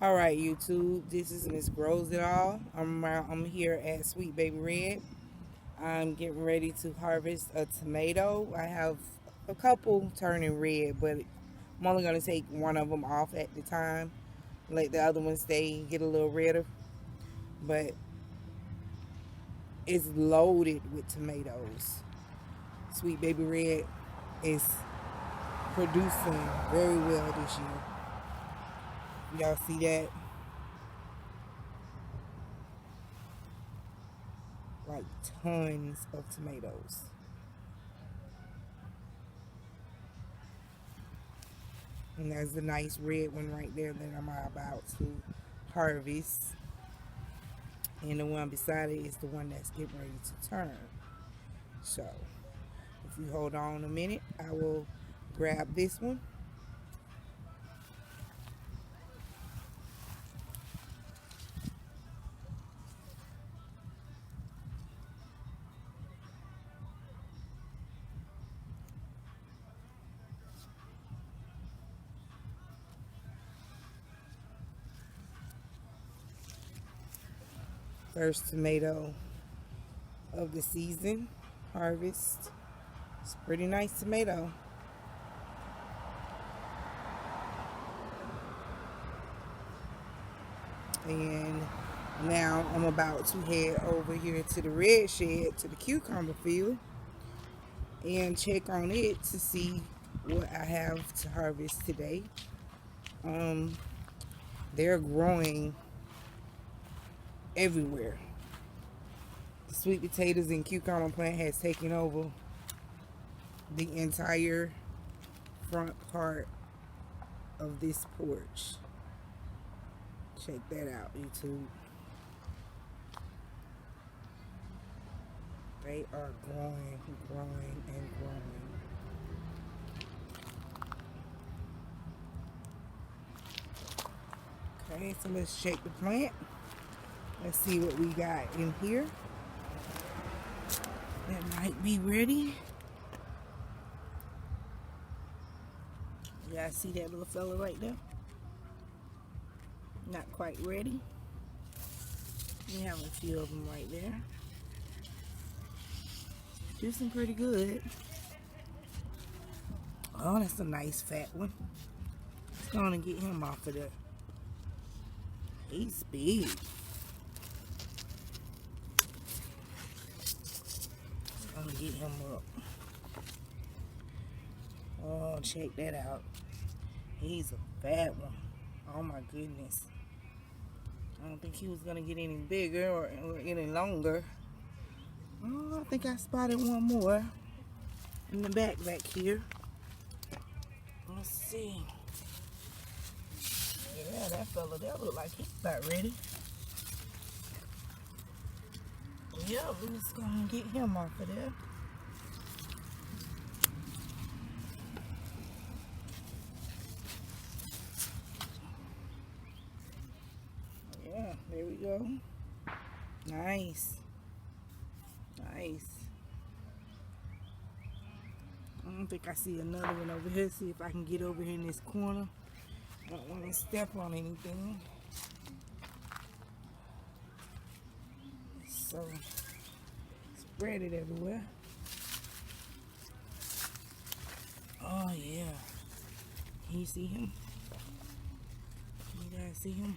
All right, YouTube. This is Miss Grows It All. I'm here at Sweet Baby Red. I'm getting ready to harvest a tomato. I have a couple turning red, but I'm only gonna take one of them off at the time. Let the other ones stay get a little redder. But it's loaded with tomatoes. Sweet Baby Red is producing very well this year. Y'all see that? Like tons of tomatoes. And there's a nice red one right there that I'm about to harvest. And the one beside it is the one that's getting ready to turn. So, if you hold on a minute, I will grab this one. First tomato of the season harvest. It's a pretty nice tomato. And now I'm about to head over here to the red shed, to the cucumber field, and check on it to see what I have to harvest today. They're growing everywhere. The sweet potatoes and cucumber plant has taken over the entire front part of this porch. Check that out, YouTube. They are growing, growing, and growing. Okay, so let's check the plant. Let's see what we got in here. That might be ready. You guys see that little fella right there? Not quite ready. We have a few of them right there. Juicing pretty good. Oh, that's a nice fat one. It's gonna get him off of there. He's big. Gonna get him up. Oh, check that out. He's a fat one. Oh my goodness. I don't think he was gonna get any bigger or any longer. Oh, I think I spotted one more in the back here. Let's see. Yeah, that fella there look like he's about ready. Yeah, we're just gonna get him off of there. Yeah, there we go. Nice. Nice. I don't think I see another one over here. See if I can get over here in this corner. I don't want to step on anything. So, spread it everywhere. Oh, yeah. Can you see him? Can you guys see him?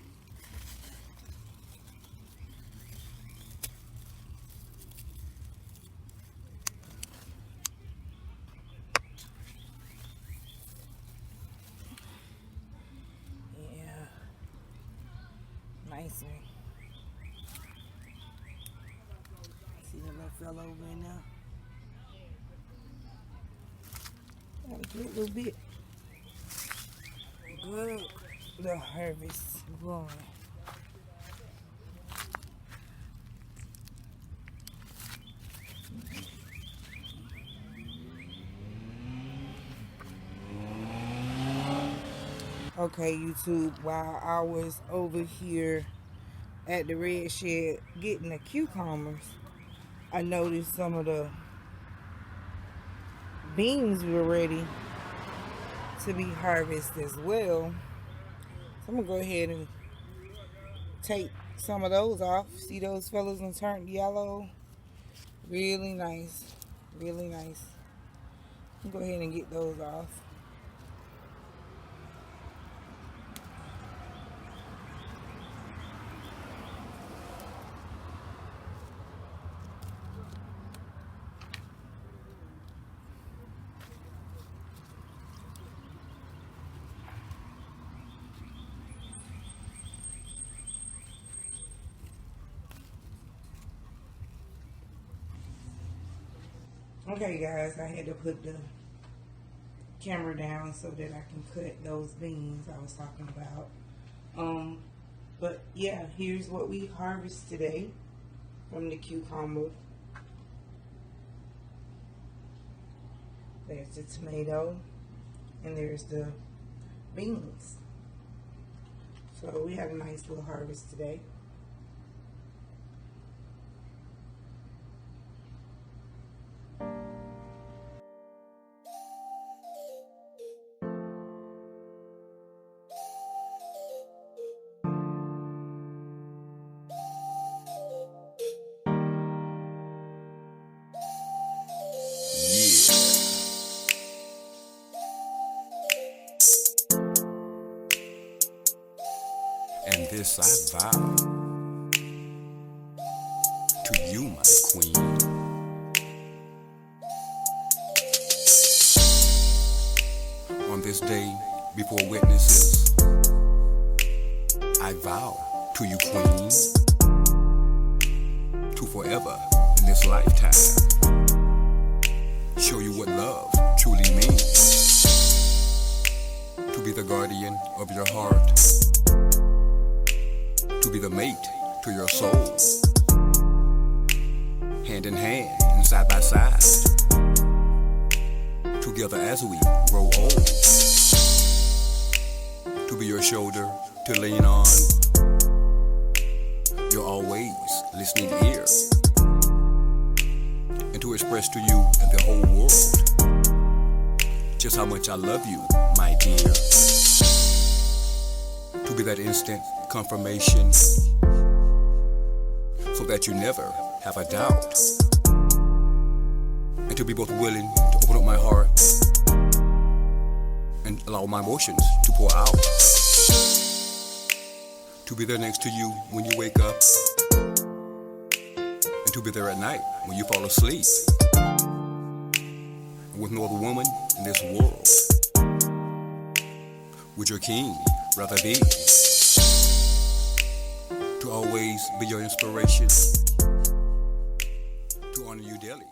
Yeah. Nice one. See that little fella over in there? Got a good little bit. Good little harvest growing. Okay, YouTube, while I was over here at the red shed getting the cucumbers, I noticed some of the beans were ready to be harvested as well. So I'm gonna go ahead and take some of those off. See those fellas and turned yellow? Really nice. Really nice. Go ahead and get those off. Okay guys, I had to put the camera down so that I can cut those beans I was talking about. But yeah, here's what we harvest today from the cucumber. There's the tomato and there's the beans. So we had a nice little harvest today. And this I vow to you, my queen. On this day, before witnesses, I vow to you, queen, to forever in this lifetime show you what love truly means. To be the guardian of your heart, to be the mate to your soul, hand in hand and side by side, together as we grow old, to be your shoulder to lean on, your always listening ear, and to express to you and the whole world just how much I love you, my dear. To be that instant confirmation so that you never have a doubt, and to be both willing to open up my heart and allow my emotions to pour out, to be there next to you when you wake up, and to be there at night when you fall asleep, and with no other woman in this world would your king rather be. To always be your inspiration, to honor you daily.